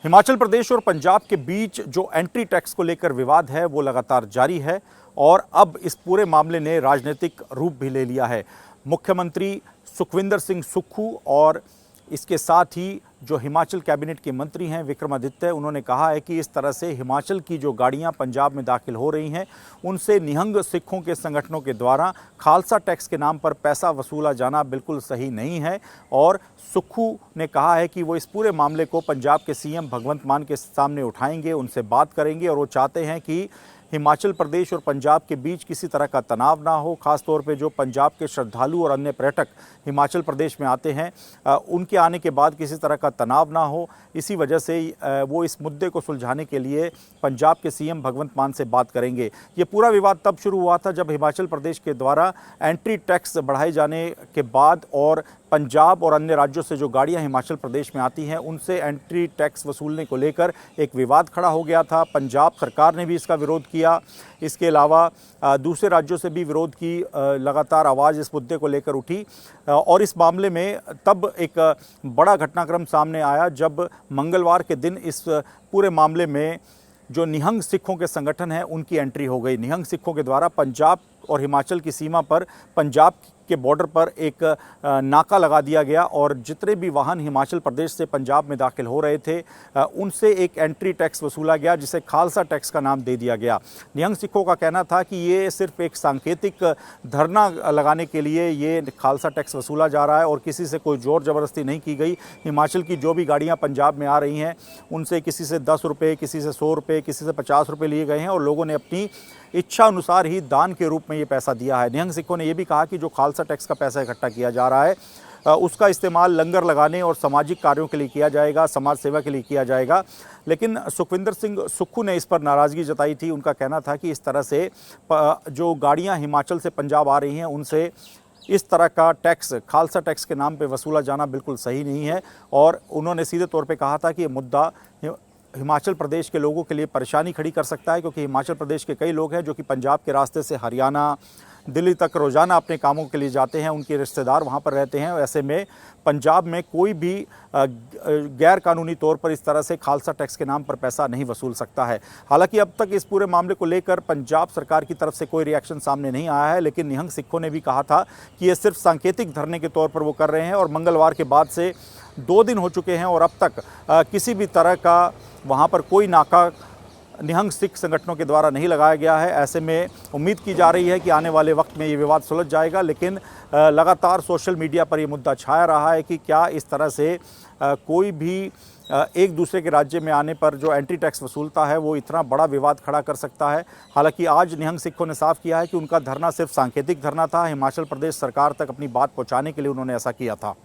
हिमाचल प्रदेश और पंजाब के बीच जो एंट्री टैक्स को लेकर विवाद है वो लगातार जारी है और अब इस पूरे मामले ने राजनीतिक रूप भी ले लिया है। मुख्यमंत्री सुखविंदर सिंह सुक्खू और इसके साथ ही जो हिमाचल कैबिनेट के मंत्री हैं विक्रमादित्य, उन्होंने कहा है कि इस तरह से हिमाचल की जो गाड़ियां पंजाब में दाखिल हो रही हैं उनसे निहंग सिखों के संगठनों के द्वारा खालसा टैक्स के नाम पर पैसा वसूला जाना बिल्कुल सही नहीं है। और सुक्खू ने कहा है कि वो इस पूरे मामले को पंजाब के सीएम भगवंत मान के सामने उठाएंगे, उनसे बात करेंगे और वो चाहते हैं कि हिमाचल प्रदेश और पंजाब के बीच किसी तरह का तनाव ना हो। ख़ास तौर पे जो पंजाब के श्रद्धालु और अन्य पर्यटक हिमाचल प्रदेश में आते हैं उनके आने के बाद किसी तरह का तनाव ना हो। इसी वजह से वो इस मुद्दे को सुलझाने के लिए पंजाब के सीएम भगवंत मान से बात करेंगे। ये पूरा विवाद तब शुरू हुआ था जब हिमाचल प्रदेश के द्वारा एंट्री टैक्स बढ़ाए जाने के बाद और पंजाब और अन्य राज्यों से जो गाड़ियां हिमाचल प्रदेश में आती हैं उनसे एंट्री टैक्स वसूलने को लेकर एक विवाद खड़ा हो गया था। पंजाब सरकार ने भी इसका विरोध किया। इसके अलावा दूसरे राज्यों से भी विरोध की लगातार आवाज़ इस मुद्दे को लेकर उठी और इस मामले में तब एक बड़ा घटनाक्रम सामने आया जब मंगलवार के दिन इस पूरे मामले में जो निहंग सिखों के संगठन हैं उनकी एंट्री हो गई। निहंग सिखों के द्वारा पंजाब और हिमाचल की सीमा पर पंजाब के बॉर्डर पर एक नाका लगा दिया गया और जितने भी वाहन हिमाचल प्रदेश से पंजाब में दाखिल हो रहे थे उनसे एक एंट्री टैक्स वसूला गया जिसे खालसा टैक्स का नाम दे दिया गया। निहंग सिखों का कहना था कि ये सिर्फ एक सांकेतिक धरना लगाने के लिए ये खालसा टैक्स वसूला जा रहा है और किसी से कोई ज़ोर ज़बरदस्ती नहीं की गई। हिमाचल की जो भी गाड़ियाँ पंजाब में आ रही हैं उनसे किसी से 10 रुपये, किसी से 100 रुपये, किसी से 50 रुपये लिए गए हैं और लोगों ने अपनी इच्छा अनुसार ही दान के रूप में ये पैसा दिया है। निहंग सिखों ने यह भी कहा कि जो खालसा टैक्स का पैसा इकट्ठा किया जा रहा है उसका इस्तेमाल लंगर लगाने और सामाजिक कार्यों के लिए किया जाएगा, समाज सेवा के लिए किया जाएगा। लेकिन सुखविंदर सिंह सुक्खू ने इस पर नाराज़गी जताई थी। उनका कहना था कि इस तरह से जो गाड़ियां हिमाचल से पंजाब आ रही हैं उनसे इस तरह का टैक्स खालसा टैक्स के नाम पे वसूला जाना बिल्कुल सही नहीं है और उन्होंने सीधे तौर पे कहा था कि ये मुद्दा हिमाचल प्रदेश के लोगों के लिए परेशानी खड़ी कर सकता है क्योंकि हिमाचल प्रदेश के कई लोग हैं जो कि पंजाब के रास्ते से हरियाणा, दिल्ली तक रोज़ाना अपने कामों के लिए जाते हैं, उनके रिश्तेदार वहाँ पर रहते हैं। ऐसे में पंजाब में कोई भी गैर कानूनी तौर पर इस तरह से खालसा टैक्स के नाम पर पैसा नहीं वसूल सकता है। हालांकि अब तक इस पूरे मामले को लेकर पंजाब सरकार की तरफ से कोई रिएक्शन सामने नहीं आया है, लेकिन निहंग सिखों ने भी कहा था कि ये सिर्फ सांकेतिक धरने के तौर पर वो कर रहे हैं और मंगलवार के बाद से 2 दिन हो चुके हैं और अब तक किसी भी तरह का वहाँ पर कोई नाका निहंग सिख संगठनों के द्वारा नहीं लगाया गया है। ऐसे में उम्मीद की जा रही है कि आने वाले वक्त में ये विवाद सुलझ जाएगा, लेकिन लगातार सोशल मीडिया पर ये मुद्दा छाया रहा है कि क्या इस तरह से कोई भी एक दूसरे के राज्य में आने पर जो एंट्री टैक्स वसूलता है वो इतना बड़ा विवाद खड़ा कर सकता है। हालांकि आज निहंग सिखों ने साफ किया है कि उनका धरना सिर्फ सांकेतिक धरना था। हिमाचल प्रदेश सरकार तक अपनी बात पहुंचाने के लिए उन्होंने ऐसा किया था।